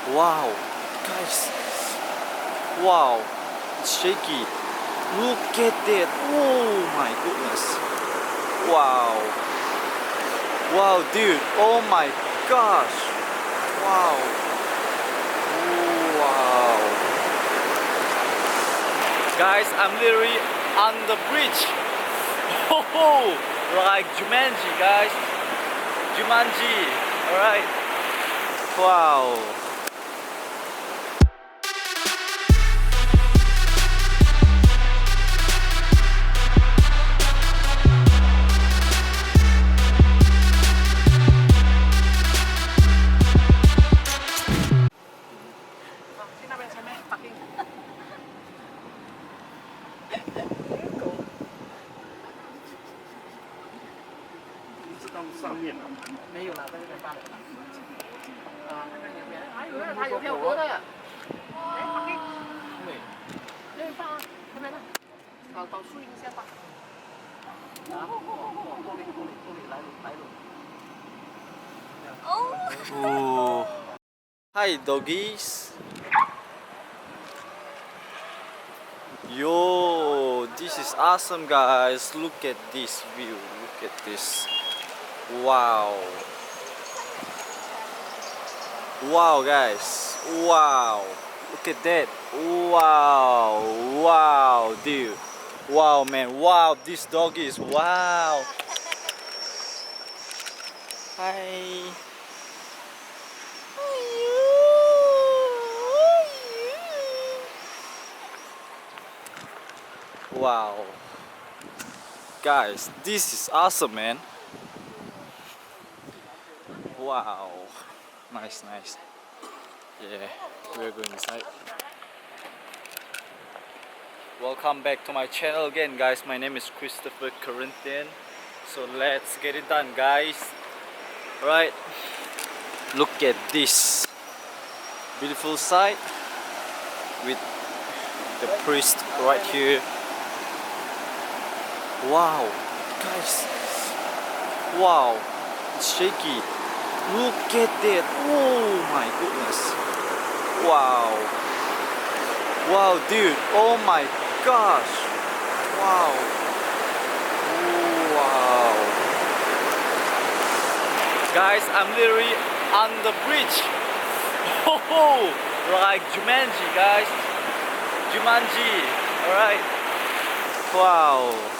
Wow, guys. Wow, it's shaky. Look at that. Oh my goodness. Wow. Wow, dude. Oh my gosh. Wow. Wow. Guys, I'm literally on the bridge. Oh, like Jumanji, guys. Jumanji. Alright. Wow. Ooh. Hi doggies. Yo, this is awesome guys. Look at this view. Look at this. Wow. Wow guys. Wow. Look at that. Wow. Wow dude. Wow man. Wow, this doggy is wow. Hi. Wow. Guys, this is awesome, man. Wow. Nice, nice. Yeah, we're going inside. Welcome back to my channel again, guys. My name is Corinthian. So let's get it done, guys. Right. Look at this beautiful sight with the priest right here. Wow, guys. Wow, it's shaky. Look at that. Oh my goodness. Wow. Wow, dude. Oh my gosh. Wow. Wow. Guys, I'm literally on the bridge. Oh, like Jumanji, guys. Jumanji. Alright. Wow.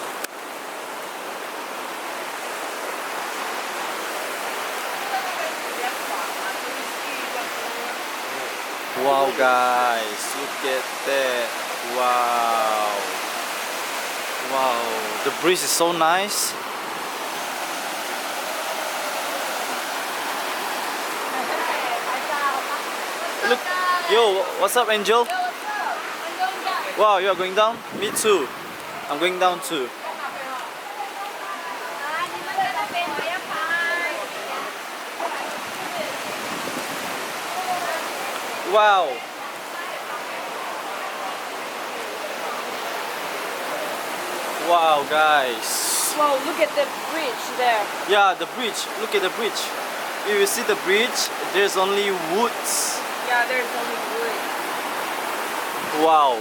Wow guys, look at that. Wow. Wow, the breeze is so nice. Look, yo, what's up Angel? Wow, you are going down? Me too. I'm going down too. Wow. Wow, guys. Wow, look at the bridge there. Yeah, the bridge. Look at the bridge. If you see the bridge, there's only woods. Yeah, there's only wood. Wow.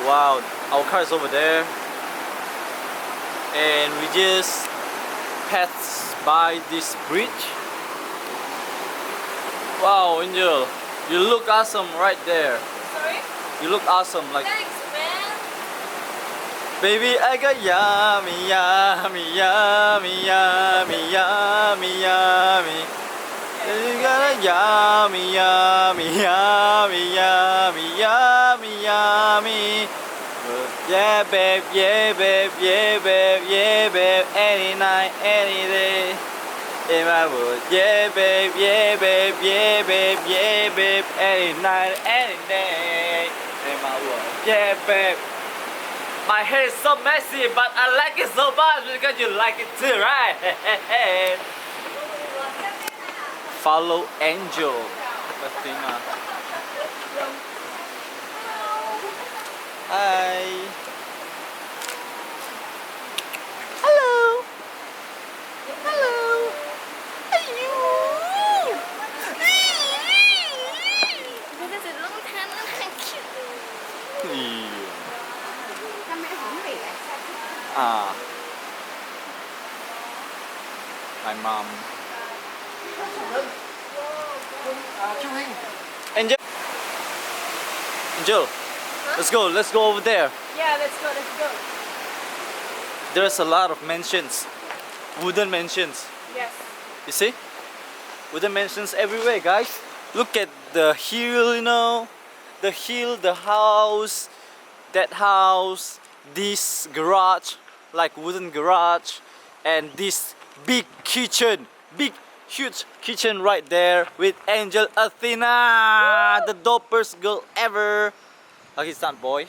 Wow. Our car is over there. And we just passed by this bridge. Wow, Angel, you look awesome right there. Sorry? You look awesome, like. Thanks, man. Baby, I got yummy, yummy, yummy, yummy, yummy, yummy. You got a yummy, yummy, yummy, yummy, yummy, yummy. Yeah, babe, yeah, babe, yeah, babe, yeah, babe. Any night, any day. In my wood, yeah babe, yeah babe, yeah babe, yeah babe, any night, any day. In my wood, yeah babe. My hair is so messy, but I like it so much because you like it too, right? Follow Angel, Athena. Hi. Hello. Hello. mom. Chú Huynh. Angel, Angel, let's go. Let's go over there. Yeah, let's go, let's go. There's a lot of mansions, wooden mansions. Yes. You see, wooden mansions everywhere, guys. Look at the hill, you know, the hill, the house, that house, this garage, like wooden garage, and this big kitchen, big huge kitchen right there with Angel Athena, the dopest girl ever. Pakistan boy.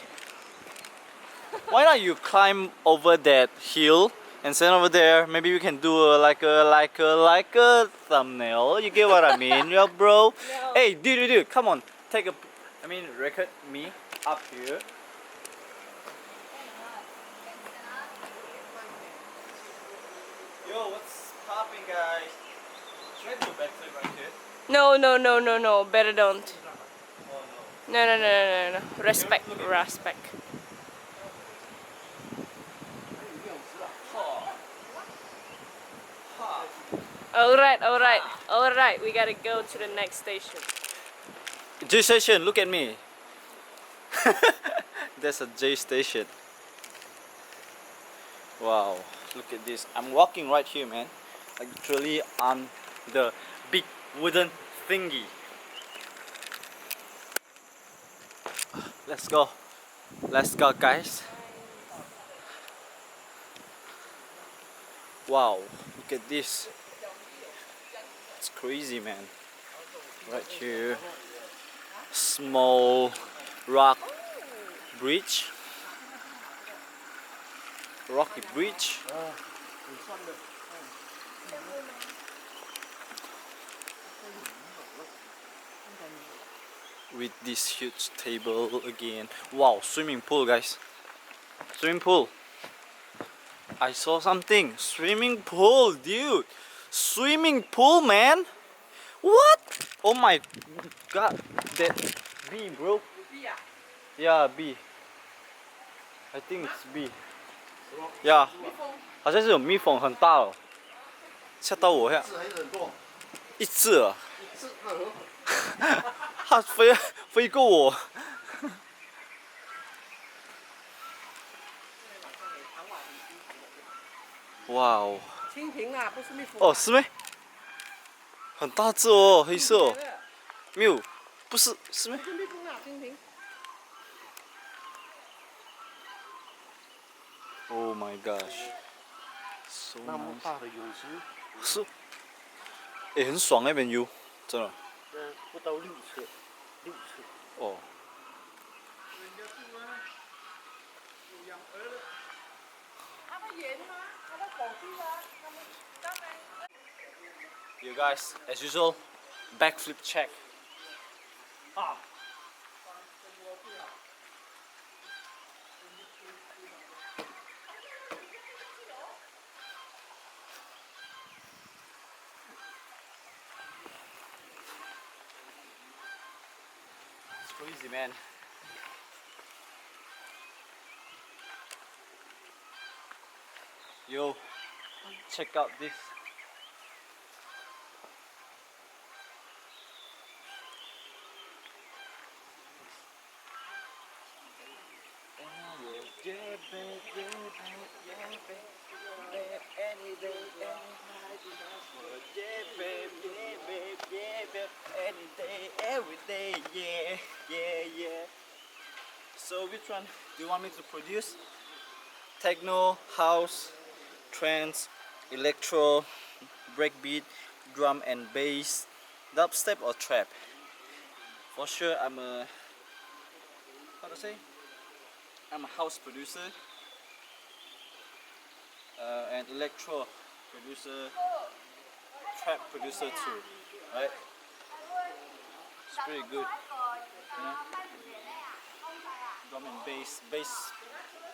Why not you climb over that hill and stand over there? Maybe we can do like a thumbnail. You get what I mean, yo, bro? No. Hey, dude, come on, take a. Record me up here. Yo, what's popping, guys? Should I do a backflip right here? No. Better don't. Oh No. Respect. Alright. We gotta go to the next station. no. J station, look at me. There's a J station. Wow, look at this. I'm walking right here, man. Like literally on the big wooden thingy. Let's go. Let's go, guys. Wow, look at this. It's crazy, man. Right here. Small rock bridge. Rocky bridge. With this huge table again. Wow, swimming pool, guys. Swimming pool. I saw something. Swimming pool, dude. Swimming pool, man. What? Oh my god. That bee, bro. Yeah, bee. I think it's bee. Yeah. 好像是有蜜蜂，很大哦，吓到我呀！是还是很多？一只啊，是那河。它飞过我。哇哦！蜻蜓啊，不是蜜蜂。哦，是咩？很大只哦，黑色哦。没有，不是，是咩？是蜜蜂啊，蜻蜓。 Oh my gosh， so 那么 nice。大的泳池，是，诶，很爽那边游，真的。不到6尺，6尺。哦。You guys, as usual, backflip check. Ah. It's crazy, man. Yo, check out this. Any day, every day, yeah. So which one do you want me to produce? Techno, house, trance, electro, breakbeat, drum and bass, dubstep or trap? For sure, I'm a house producer, and electro producer, trap producer too, right? It's pretty good, you know? Drum and bass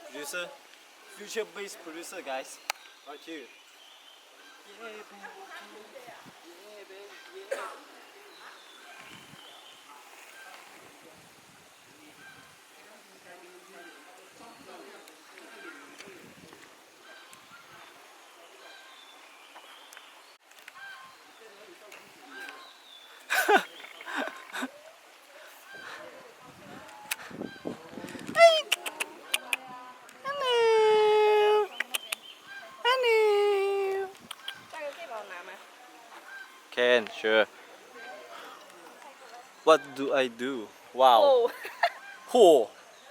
producer, future bass producer, guys, right here. Yeah, baby. Sure. What do I do? Wow. 哦，嚯！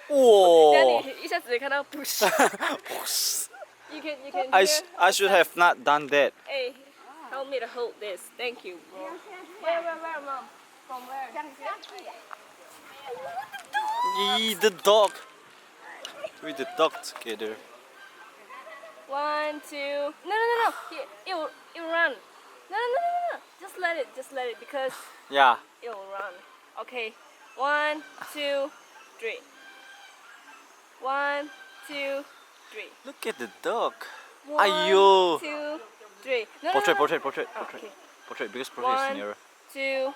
等下嚯！你一下子看到 push。You can I hear. I should have not done that. Hey, help me to hold this. Thank you, bro. Where, mom? From where? Yee, the dog. With the dog together. 1, 2. No. It will run. No. Just let it because Yeah. it will run. Okay. 1, 2, 3. 1, 2, 3. Look at the dog. 1, Ayo. 2, 3. No. Portrait. Oh, okay. Portrait because portrait is 1, nearer. 2.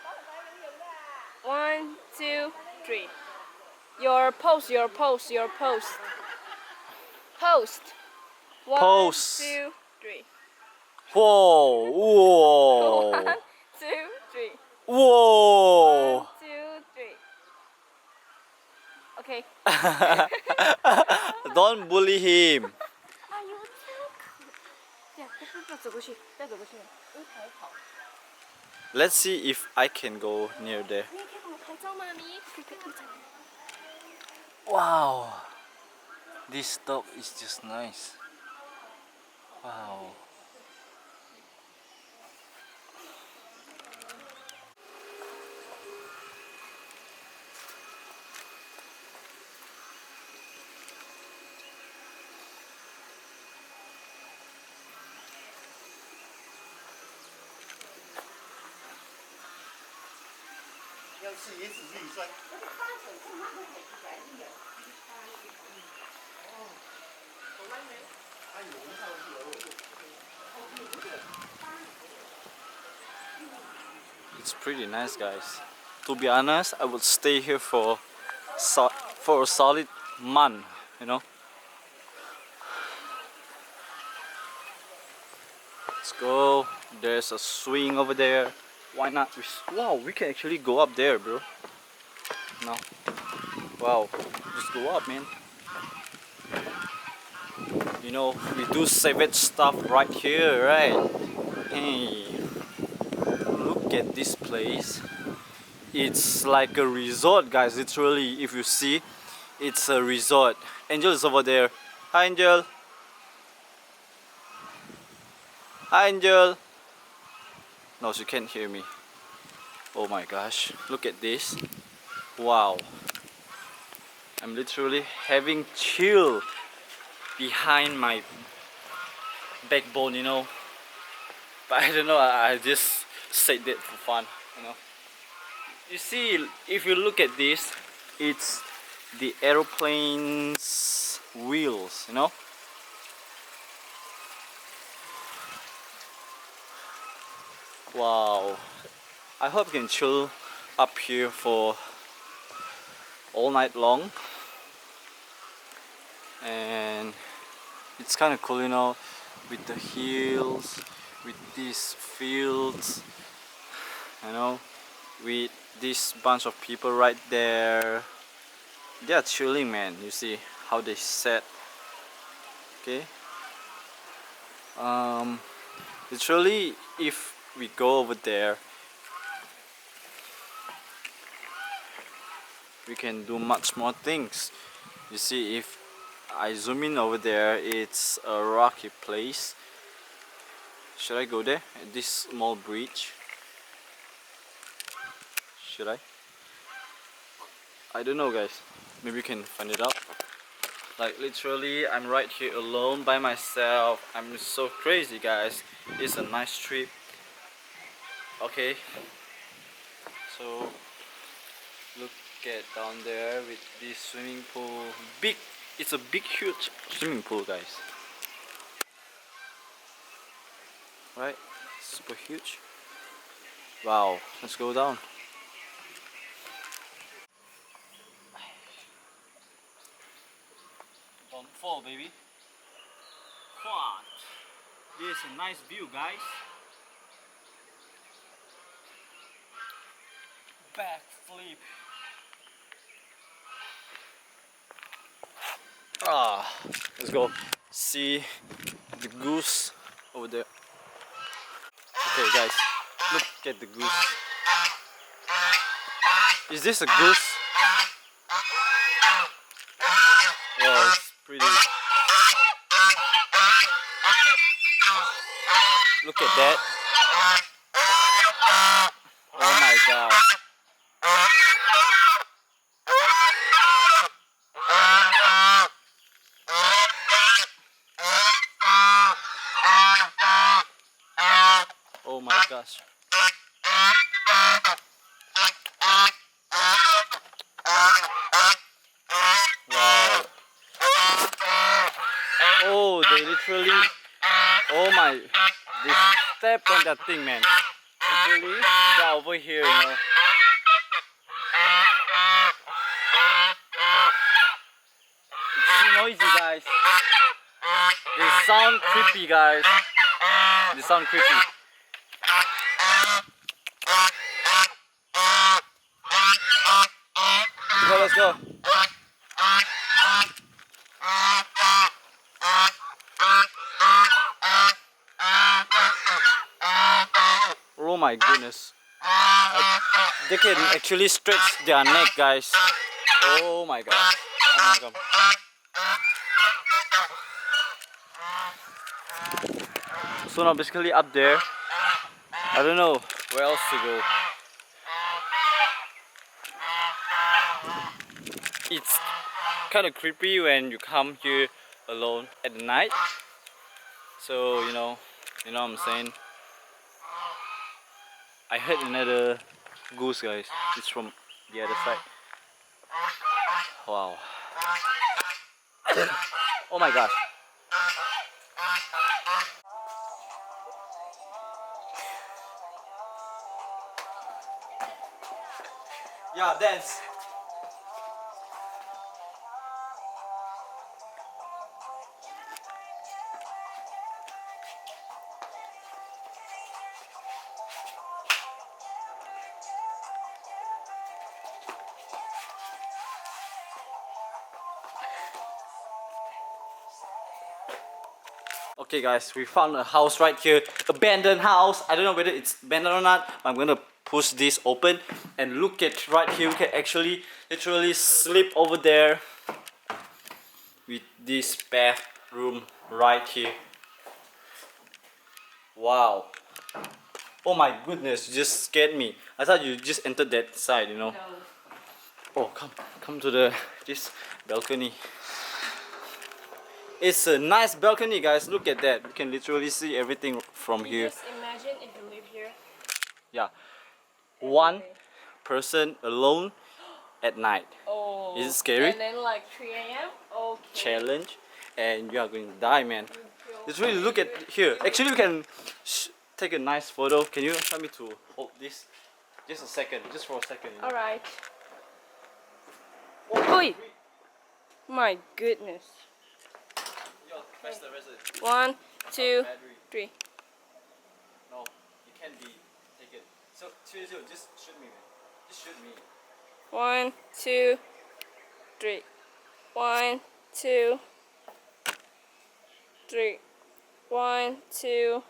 1, 2, 3. Your pose. Post. 1, Pose. 2, 3. Whoa. Whoa. 1, 2, 3. Whoa. 1, 2, 3. Okay. Don't bully him. 哎呦，这样不要走过去，不要走过去，因为它会跑。 Let's see if I can go near there. 你也可以帮我拍照吗？你可以。 Wow. This dog is just nice. Wow. It's pretty nice, guys. To be honest, I would stay here for a solid month, you know. Let's go. There's a swing over there. Why not? Wow, we can actually go up there, bro. No. Wow, just go up, man. You know, we do savage stuff right here, right? Hey, look at this place. It's like a resort, guys. Literally, if you see, it's a resort. Angel is over there. Hi, Angel. Hi, Angel. No, she can't hear me. Oh my gosh, look at this. Wow. I'm literally having chill behind my backbone, you know. But I don't know, I just said that for fun, you know. You see, if you look at this, it's the aeroplane's wheels, you know. Wow. I hope you can chill up here for all night long. And it's kind of cool, you know, with the hills, with these fields, you know, with this bunch of people right there. They are chilling, man. You see how they set. Okay. Literally, if we go over there, we can do much more things. You see, if I zoom in over there, it's a rocky place. Should I go there? At this small bridge? Should I don't know, guys. Maybe we can find it out. Like literally, I'm right here alone by myself. I'm so crazy, guys. It's a nice trip. Okay. So look at down there with this swimming pool. Big. It's a big, huge swimming pool, guys. Right? Super huge. Wow. Let's go down. Don't fall, baby. What? This is a nice view, guys. Backflip. Let's go see the goose over there. Okay, guys, Look at the goose. Is this a goose? Wow, it's pretty. Look at that. Oh my god. Oh my gosh. Wow. Oh, they literally. Oh my. They stepped on that thing, man. Literally, they're over here, you know. It's too noisy, guys. They sound creepy, guys. They sound creepy. Let's go. Oh my goodness. They can actually stretch their neck, guys. Oh my god. Oh my god. So now basically up there, I don't know where else to go. It's kind of creepy when you come here alone at the night. So you know what I'm saying. I heard another goose, guys. It's from the other side. Wow. Oh my gosh. Yeah, dance. Okay guys, we found a house right here, abandoned house. I don't know whether it's abandoned or not, but I'm gonna push this open and look at right here. We can actually literally sleep over there with this bathroom right here. Wow. Oh my goodness, you just scared me. I thought you just entered that side, you know. No. Oh, come to this balcony. It's a nice balcony, guys. Look at that. You can literally see everything from here. Just imagine if you live here. Yeah. One person alone at night. Oh. Is it scary? And then like 3 a.m. Okay. Challenge, and you are going to die, man. Literally, look at here. Actually, we can take a nice photo. Can you help me to hold this? Just a second. Just for a second. You know? Alright. Oi! My goodness. Yo, press the rest of it. 1, 2, Battery. 3. No, it can't be taken. So, seriously, just shoot me, man. Just shoot me. 1, 2, 3. 1, 2, 3. 1, 2,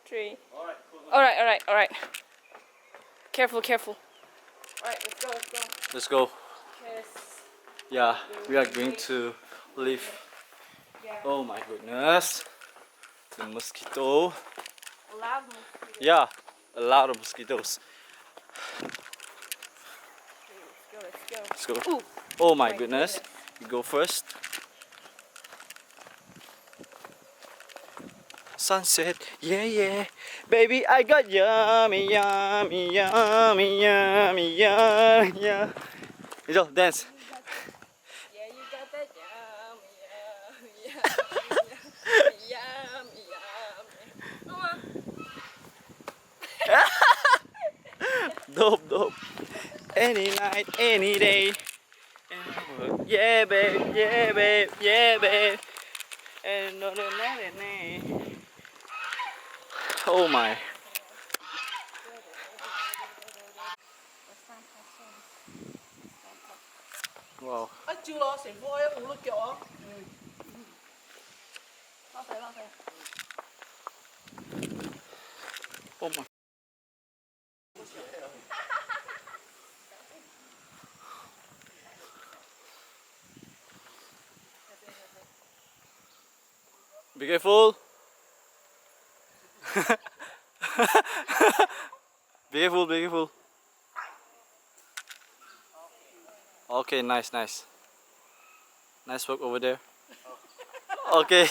3. Alright, cool. Alright. Careful. Alright, let's go. Let's go. Yes. Yeah, we are going to leave. Yeah. Oh my goodness. The mosquito. Loud mosquitoes. Yeah, a lot of mosquitoes. Let's go. Let's go. Ooh. Oh my My goodness. goodness. You go first. Sunset, yeah. Baby, I got yummy. Yo, dance. Yeah, you got that yummy. Come on. Dope. Any night, any day. Yeah, babe. And no. Oh my. Wow. 一照落成科一冇得腳啊！落水。Oh my. Be careful. Be careful, be careful. Okay, nice, nice. Nice work over there. Okay.